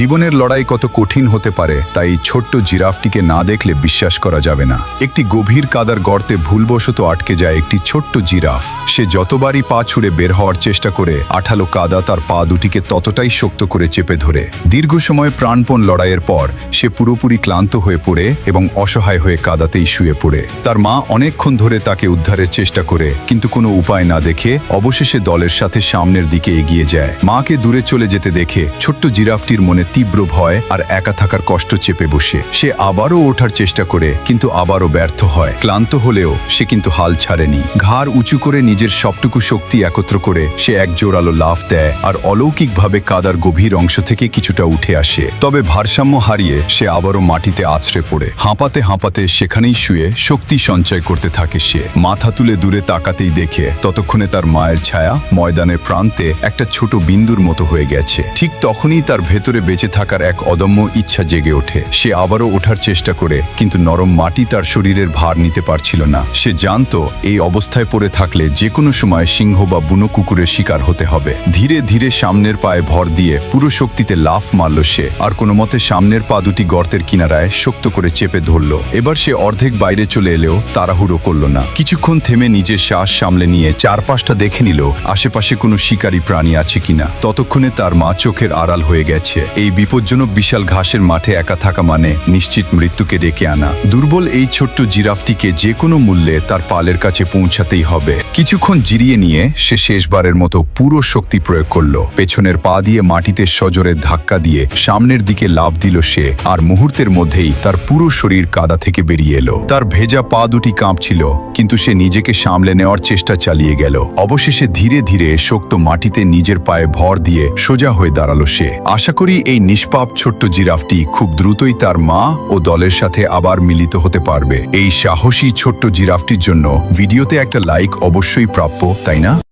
জীবনের লড়াই কত কঠিন হতে পারে তাই এই ছোট্ট জিরাফটিকে না দেখলে বিশ্বাস করা যাবে না। একটি গভীর কাদার গর্তে ভুলবশত আটকে যায় একটি ছোট্ট জিরাফ। সে যতবারই পা ছুঁড়ে বের হওয়ার চেষ্টা করে আঠালো কাদা তার পা দুটিকে ততটাই শক্ত করে চেপে ধরে। দীর্ঘ সময় প্রাণপণ লড়াইয়ের পর সে পুরোপুরি ক্লান্ত হয়ে পড়ে এবং অসহায় হয়ে কাদাতেই শুয়ে পড়ে। তার মা অনেকক্ষণ ধরে তাকে উদ্ধারের চেষ্টা করে কিন্তু কোনো উপায় না দেখে অবশেষে দলের সাথে সামনের দিকে এগিয়ে যায়। মাকে দূরে চলে যেতে দেখে ছোট্ট জিরাফটির মনে তীব্র ভয় আর একা থাকার কষ্ট চেপে বসে। সে আবারও ওঠার চেষ্টা করে কিন্তু আবারও ব্যর্থ হয়। ক্লান্ত হলেও সে কিন্তু হাল ছাড়েনি। ঘাড় উঁচু করে নিজের সবটুকু শক্তি একত্র করে সে এক জোরালো লাফ দেয় আর অলৌকিকভাবে কাদার গভীর অংশ থেকে কিছুটা উঠে আসে। তবে ভারসাম্য হারিয়ে সে আবারও মাটিতে আছড়ে পড়ে। হাঁপাতে হাঁপাতে সেখানেই শুয়ে শক্তি সঞ্চয় করতে থাকে সে। মাথা তুলে দূরে তাকাতেই দেখে ততক্ষণে তার মায়ের ছায়া ময়দানের প্রান্তে একটা ছোট বিন্দুর মতো হয়ে গেছে। ঠিক তখনই তার ভেতরে বেঁচে থাকার এক অদম্য ইচ্ছা জেগে ওঠে। সে আবারও ওঠার চেষ্টা করে কিন্তু নরম মাটি তার শরীরের ভার নিতে পারছিল না। সে জানতো এই অবস্থায় পড়ে থাকলে যে কোনো সময় সিংহ বা বুনো কুকুরের শিকার হতে হবে। ধীরে ধীরে সামনের পায়ে ভর দিয়ে পুরো শক্তিতে লাফ মারল সে। আর কোনো মতে সামনের পা দুটি গর্তের কিনারায় শক্ত করে চেপে ধরল। এবার সে অর্ধেক বাইরে চলে এলেও তাড়াহুড়ো করল না। কিছুক্ষণ থেমে নিজের শ্বাস সামলে নিয়ে চারপাশটা দেখে নিল আশেপাশে কোনো শিকারী প্রাণী আছে কিনা। ততক্ষণে তার মা চোখের আড়াল হয়ে গেছে। এই বিপজ্জনক বিশাল ঘাসের মাঠে একা থাকা মানে নিশ্চিত মৃত্যুকে ডেকে আনা। দুর্বল এই ছোট্ট জিরাফটিকে যে কোনো মূল্যে তার পালের কাছে পৌঁছাতেই হবে। কিছুক্ষণ জিরিয়ে নিয়ে সে শেষবারের মতো পুরো শক্তি প্রয়োগ করল। পেছনের পা দিয়ে মাটিতে সজোরে ধাক্কা দিয়ে সামনের দিকে লাফ দিল সে। আর মুহূর্তের মধ্যেই তার পুরো শরীর কাদা থেকে বেরিয়ে এলো। তার ভেজা পা দুটি কাঁপছিল কিন্তু সে নিজেকে সামলে নেওয়ার চেষ্টা চালিয়ে গেল। অবশেষে ধীরে ধীরে শক্ত মাটিতে নিজের পায়ে ভর দিয়ে সোজা হয়ে দাঁড়ালো সে। আশা করি এই নিষ্পাপ ছোট্ট জিরাফটি খুব দ্রুতই তার মা ও দলের সাথে আবার মিলিত হতে পারবে। এই সাহসী ছোট্ট জিরাফটির জন্য ভিডিওতে একটা লাইক অবশ্যই প্রাপ্য, তাই না?